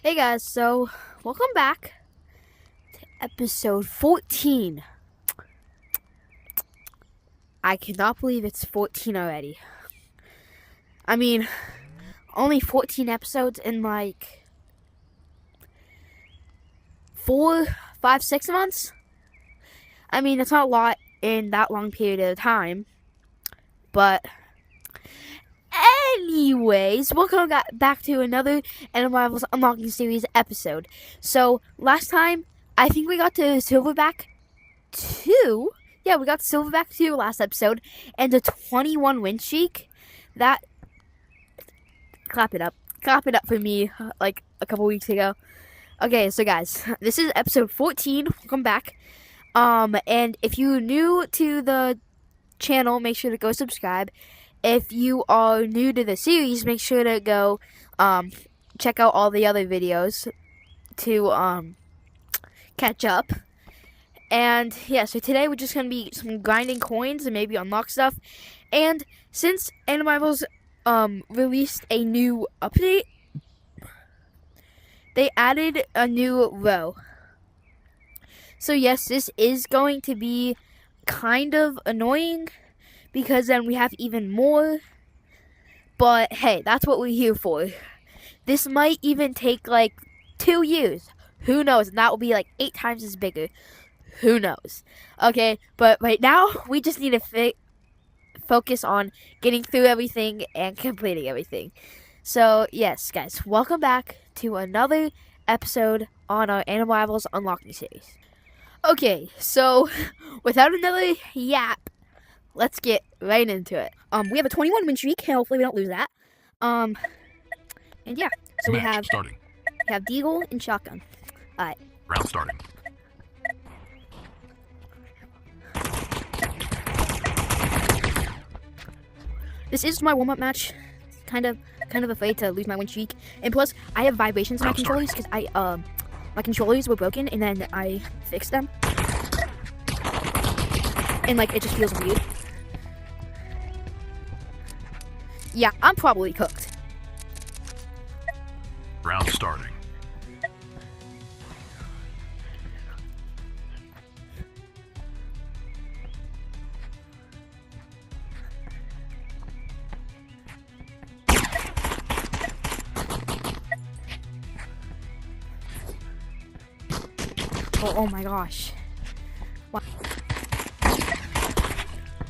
Hey guys, so welcome back to episode 14. I cannot believe it's 14 already. I mean, only 14 episodes in like 4, 5, 6 months? I mean, it's not a lot in that long period of time, but anyways, welcome back to another Animal Rivals Unlocking Series episode. So, last time, I think we got to Silverback 2. Yeah, we got Silverback 2 last episode, and the 21 win streak. That, clap it up for me, like a couple weeks ago. Okay, so guys, this is episode 14. Welcome back. And if you're new to the channel, make sure to go subscribe. If you are new to the series, make sure to go check out all the other videos to catch up. And yeah, so today we're just going to be some grinding coins and maybe unlock stuff. And since Animal Rivals released a new update, they added a new row. So yes, this is going to be kind of annoying because then we have even more. But hey, that's what we're here for. This might even take like 2 years. Who knows? And that will be like 8 times as bigger. Who knows? Okay, but right now we just need to focus on getting through everything and completing everything. So yes, guys, welcome back to another episode on our Animal Rivals Unlocking series. Okay, so without another yap, let's get right into it. We have a 21 win streak, and hopefully we don't lose that. And yeah, so we have Deagle and Shotgun. Alright. Round starting. This is my warm-up match. Kind of afraid to lose my win streak, and plus I have vibrations in my controllers because my controllers were broken and then I fixed them, and like it just feels weird. Yeah, I'm probably cooked. Round starting. Oh my gosh. Wow.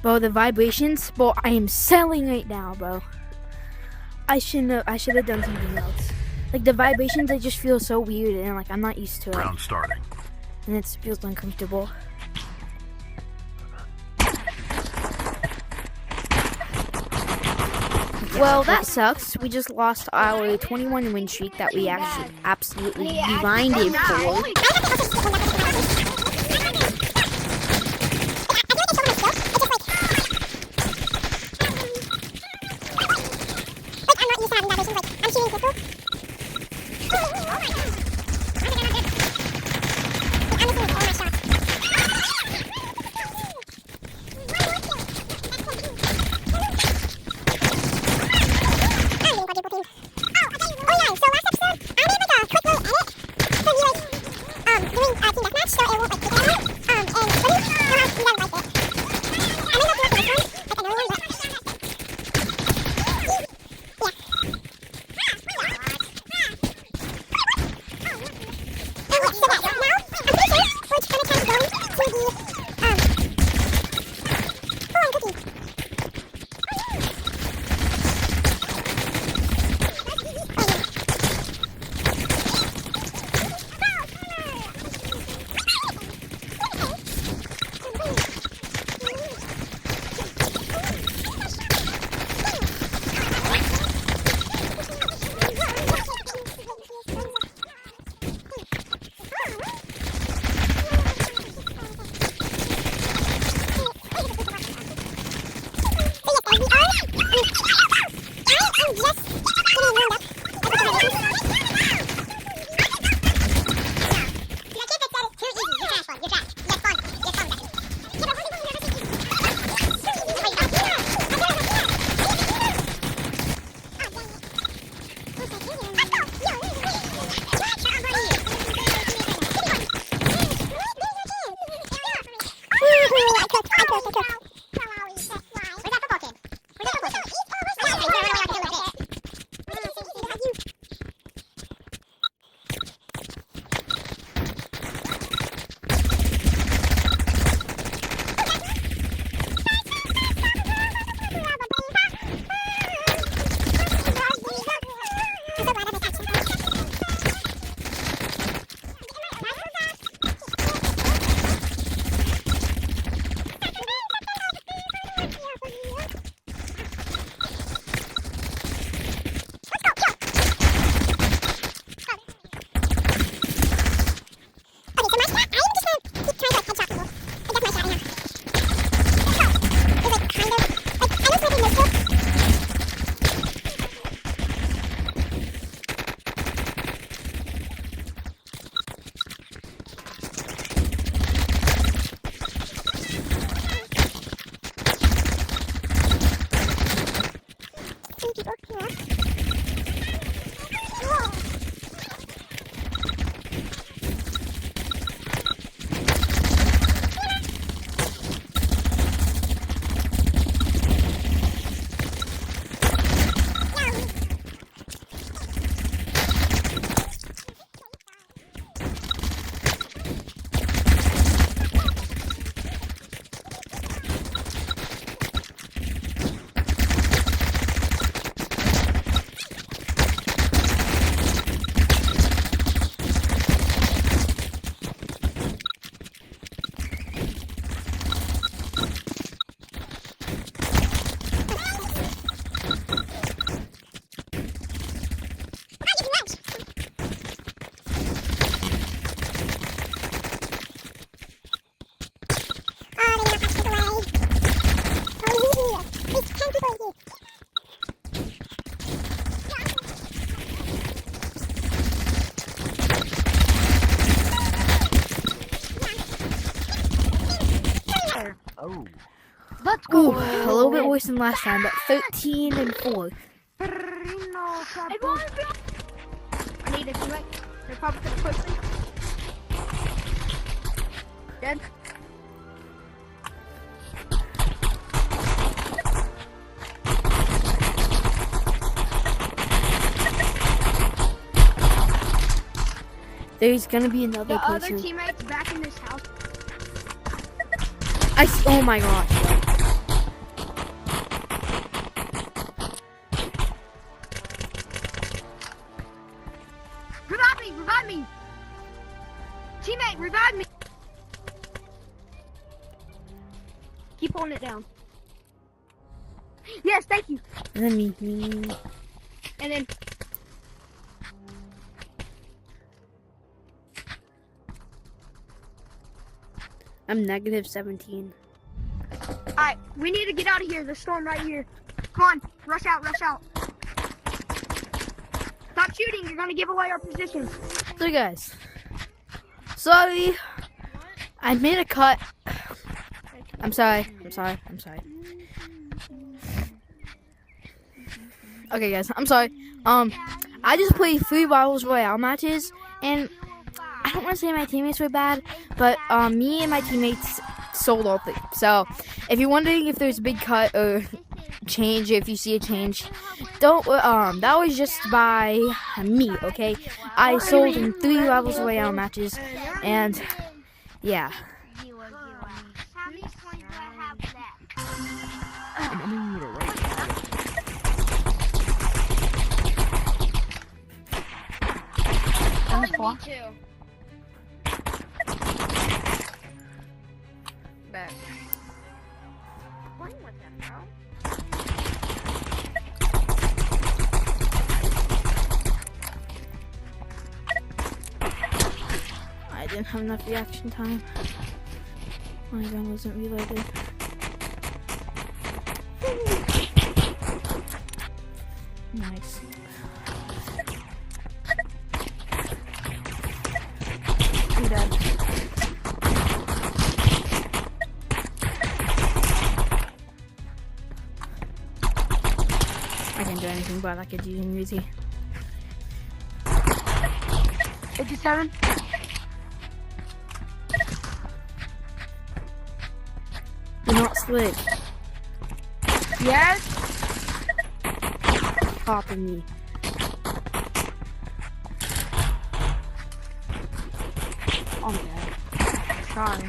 Bro, the vibrations, bro, I am selling right now, bro. I should have done something else. Like the vibrations, they just feel so weird and like I'm not used to it. Round starting. And it feels uncomfortable. Well, that sucks. We just lost our 21 win streak that we actually absolutely grinded for. Ooh, a little bit worse than last time, but 13-4. I need a teammate. They're probably gonna push me. Dead. There's gonna be another The other person. teammate's back in this house. Oh my gosh. Revive me! Revive me! Teammate, revive me! Keep holding it down. Yes, thank you. And then me. And then I'm negative 17. alright, we need to get out of here. There's a storm right here. Come on, rush out, rush out. Stop shooting, you're gonna give away our position. So guys, sorry, I made a cut. I'm sorry. Okay guys, I'm sorry. I just played 3 Battles Royale matches, and I don't want to say my teammates were bad, but me and my teammates sold all 3. So if you're wondering if there's a big cut or change, if you see a change, don't that was just by me, okay? I sold in 3 Battles Royale matches, and yeah. Me too. Back. Playing with them, bro. I didn't have enough reaction time. My gun wasn't reloaded. Nice. I'm dead. I can't do anything but I could using Uzi. 57. You're not slick. Yes. Popping me. I'm dead. Sorry.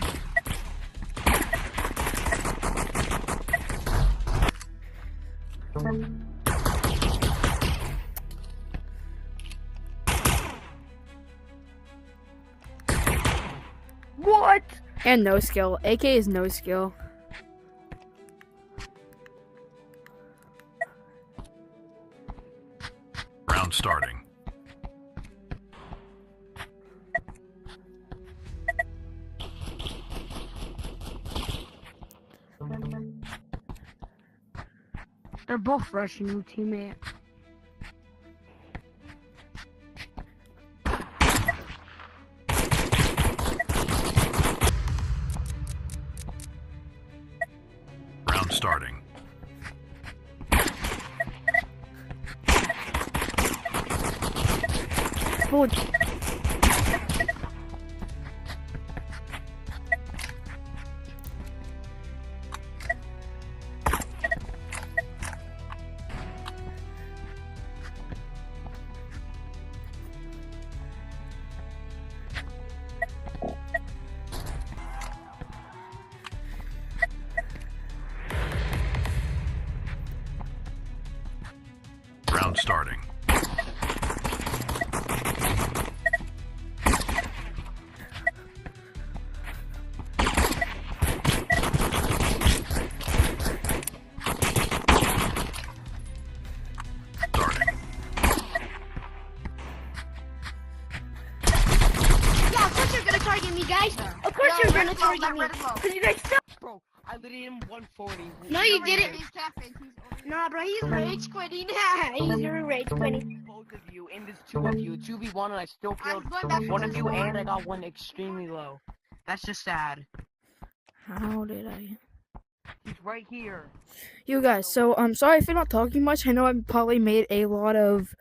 What? And no skill. AK is no skill. Round starting. They're both rushing you, teammate. Round starting. Oh, Round starting. Starting. Yeah, of course you're gonna target me, guys. Of course you're gonna target me. Cause you guys suck. Bro, I literally him 140. No, you didn't. Nah, bro, he's rage quitting. He's rage quitting. Both of you, and there's 2 of you. 2v1 and I still killed 1 of you and I got 1 extremely low. That's just sad. how did I? He's right here. You guys, so I'm sorry for not talking much. I know I probably made a lot of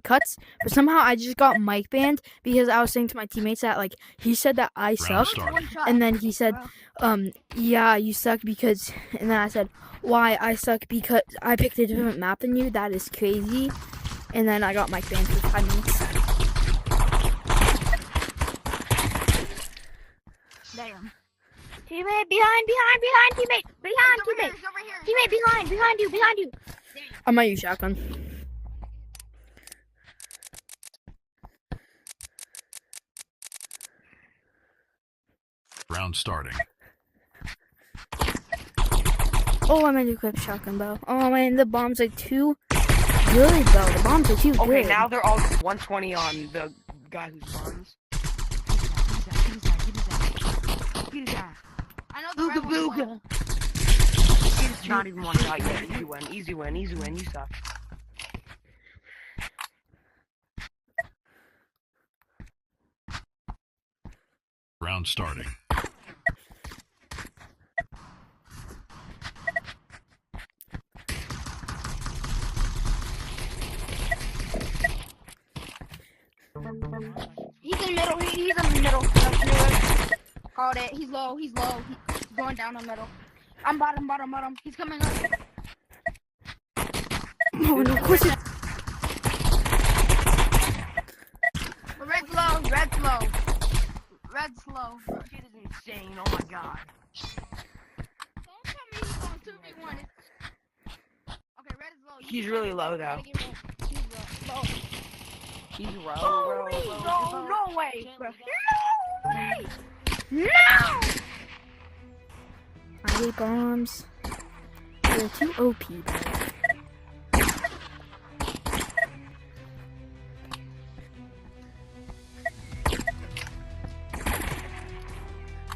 cuts, but somehow I just got mic banned because I was saying to my teammates that like he said that I Round suck, starting. and then he said, yeah, you suck because, and then I said, why I suck because I picked a different map than you. That is crazy. And then I got mic banned for 5 minutes. Damn. Teammate, behind, teammate. Behind, teammate. Over here. Teammate, behind you. I might use shotgun. Round starting. Oh, I might equip shotgun bow. Oh man, the bombs are too good though. The bombs are too good. Okay, now they're all 120 on the guy who spawns. I know the red one's low. Booga. He's not even one shot yet. Easy win. You suck. Round starting. He's in the middle. He's in the middle. That's new. Called it. He's low. He's going down the middle. I'm bottom. He's coming up. Oh no, of course it's Red's low. Red's low. Shit is insane. Oh my god. Don't tell me he's on 2v1. Okay, red is low. He's really low though. He's low. He's low. No way. Bro. No way. No. I hate bombs. They're too OP.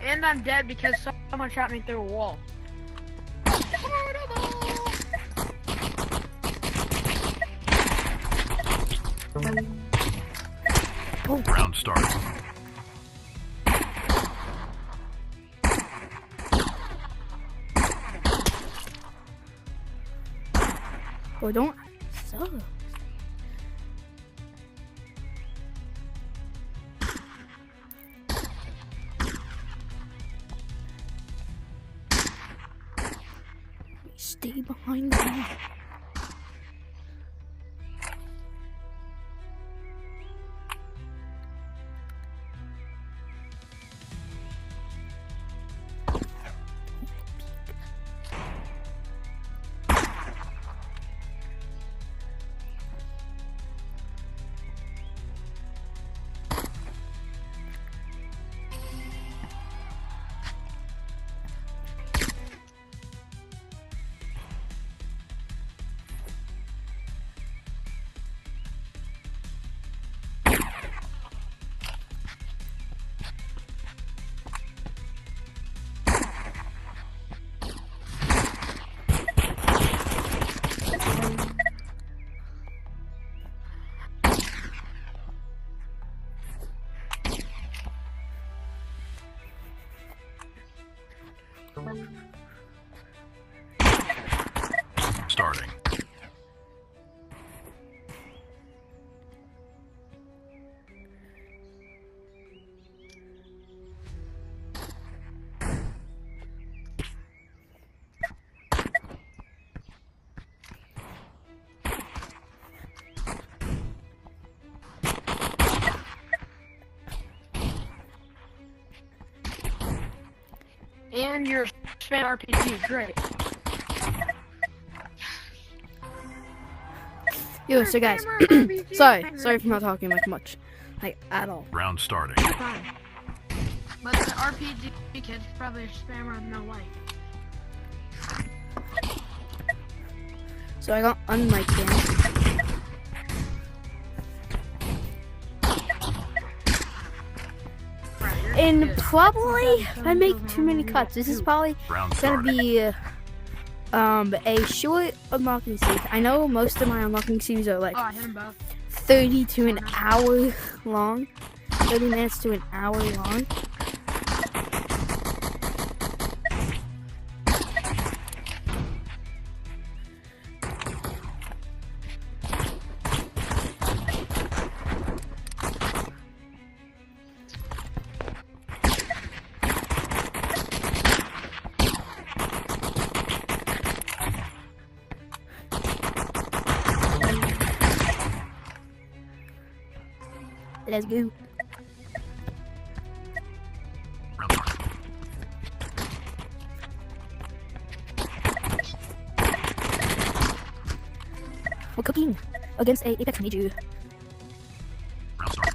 And I'm dead because someone shot me through a wall. Round starting. Boy, don't suck. Stay behind me. Starting. And your spam RPG is great. Yo, so guys, sorry for not talking like much, like at all. Round starting. But the RPG kid's probably a spammer in no way. So I got unmic banned. And probably I make too many cuts. This is probably Round gonna starting. be a short unlocking series. I know most of my unlocking series are like Oh, I hit them both. 30 to an hour long. 30 minutes to an hour long. Let's go. Round starting. We're cooking against a Apex Miju. Round starting.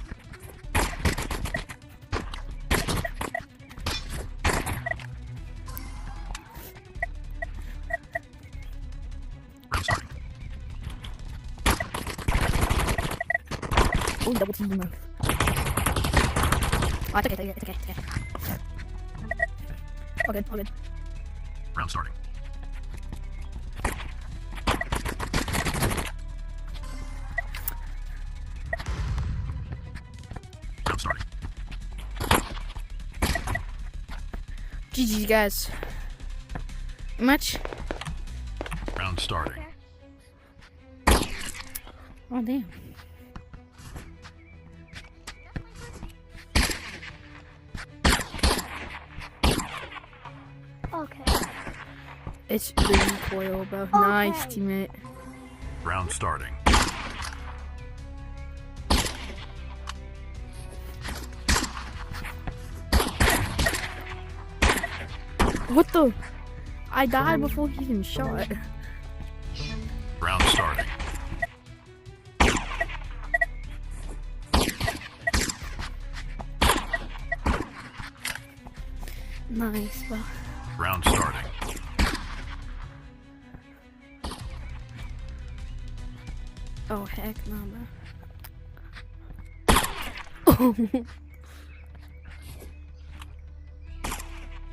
Round starting. Oh, double team. Oh, it's okay. All good. Round starting. Round starting. GG, guys. Much? Round starting. Oh, damn. Okay. It's the recoil, bro. Nice, Okay. teammate. Round starting. What the? I died before he even shot. Round starting. Nice, bro. Round starting. Oh, heck no, bro.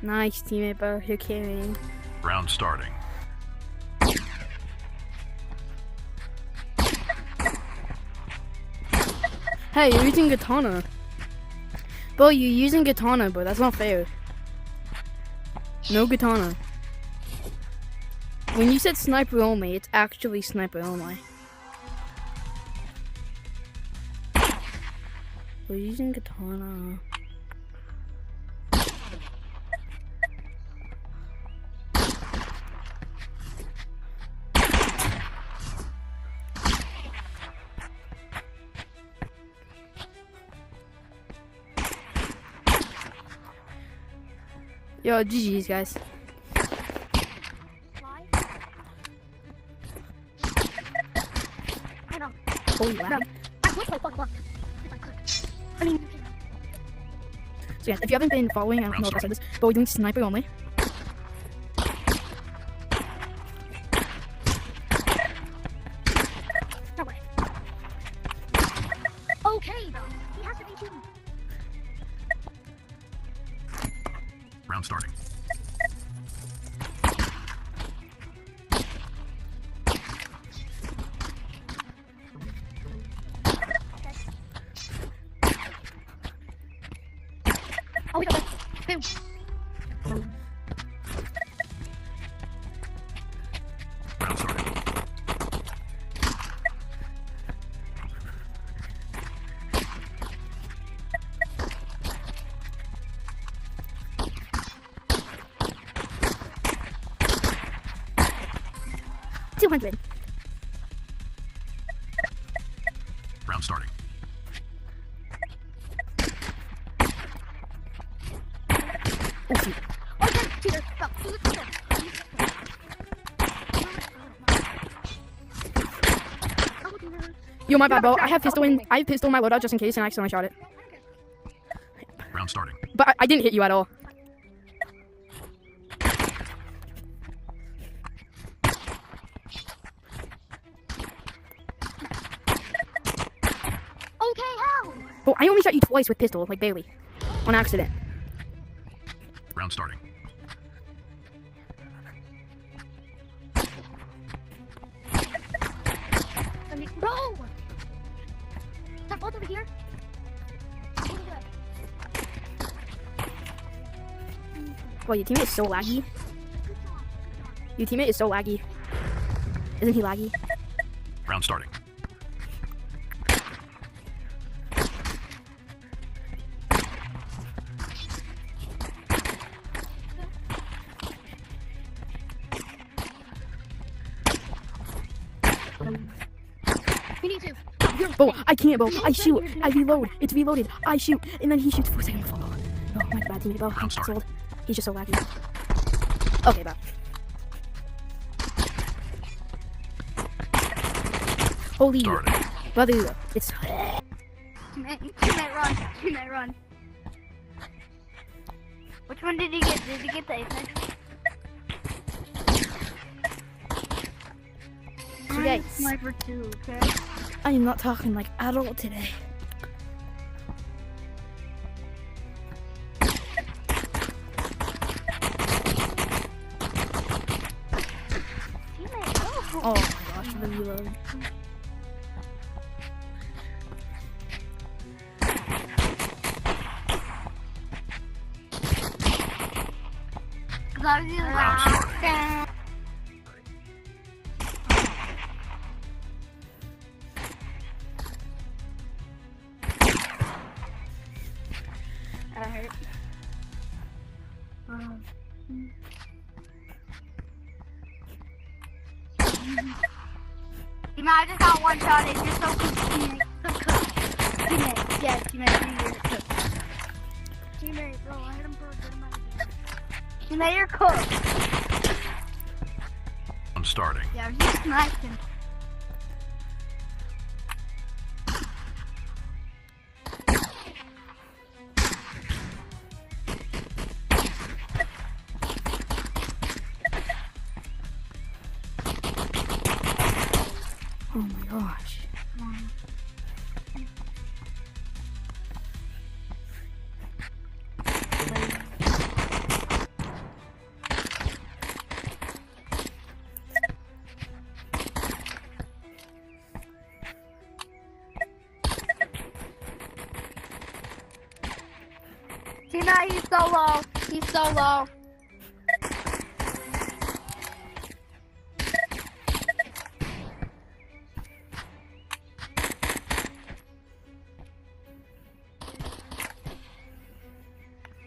Nice, teammate, bro. You're carrying. Round starting. Hey, you're using Katana. Bro, you're using Katana, bro. That's not fair. No Katana. When you said sniper only, it's actually sniper only. We're using Katana. Yo, GG's, guys. I know. Holy wow. I mean, So yeah, if you haven't been following, I don't know if I said this, but we're doing sniper only. no way. Okay, though. He has to be cheating. Round starting. Oh, we got it. Boom. Round starting. 200. Round starting. Oh, shoot. Okay, cheater. Go. Do it, cheater. Oh, cheater. Yo, my bad, bro. I have pistol in my loadout just in case, and I accidentally shot it. Round starting. But I didn't hit you at all. Okay, how? But I only shot you twice with pistol, like barely, on accident. Round starting. I mean, bro! Stop both over here. Well, your teammate is so laggy. Your teammate is so laggy. Isn't he laggy? Round starting. We need to. You're Bo, I can't, Bo. I shoot. I reload. It's reloaded. I shoot. And then he shoots for a second. Oh, my bad teammate, Bo. I'm sold. He's just so laggy. Okay, bye. Holy. Starting. Brother, it's... Teammate, run. Which one did he get? Did he get the Apex? Today. Sniper 2, okay? I am not talking like at all today. Teammate, go. Oh my gosh, the reload. Round starting. That hurt. I just got one shot. It's just so cooked. Teammate, yeah, teammate, you're cooked. Teammate, bro, I hit him for a good amount of damage. Teammate, you're cooked. I'm starting. Yeah, he sniped him. Oh my gosh. Teammate, he's so low. He's so low.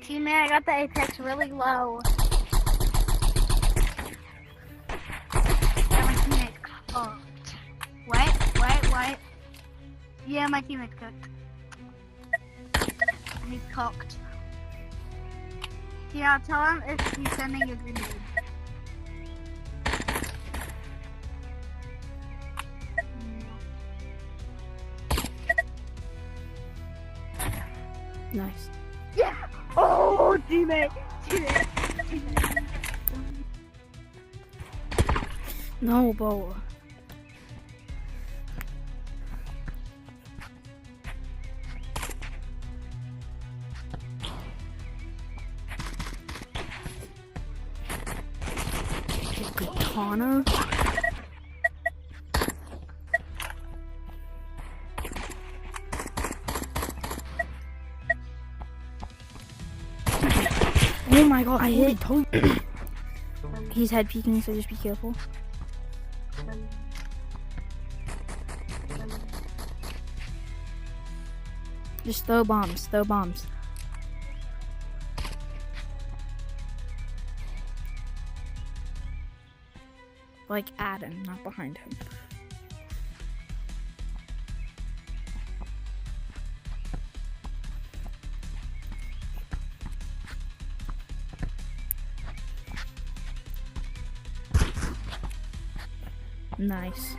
Teammate, I got the Apex really low. My teammate's cooked. Wait. Yeah, my teammate's cooked. He's cooked. Yeah, tell him if he's sending a grenade. Nice. Yeah! Oh, teammate! No, Bo. Katana. Oh my god, I hit it. He's head peeking, so just be careful. Just throw bombs, Like at him, not behind him. Nice.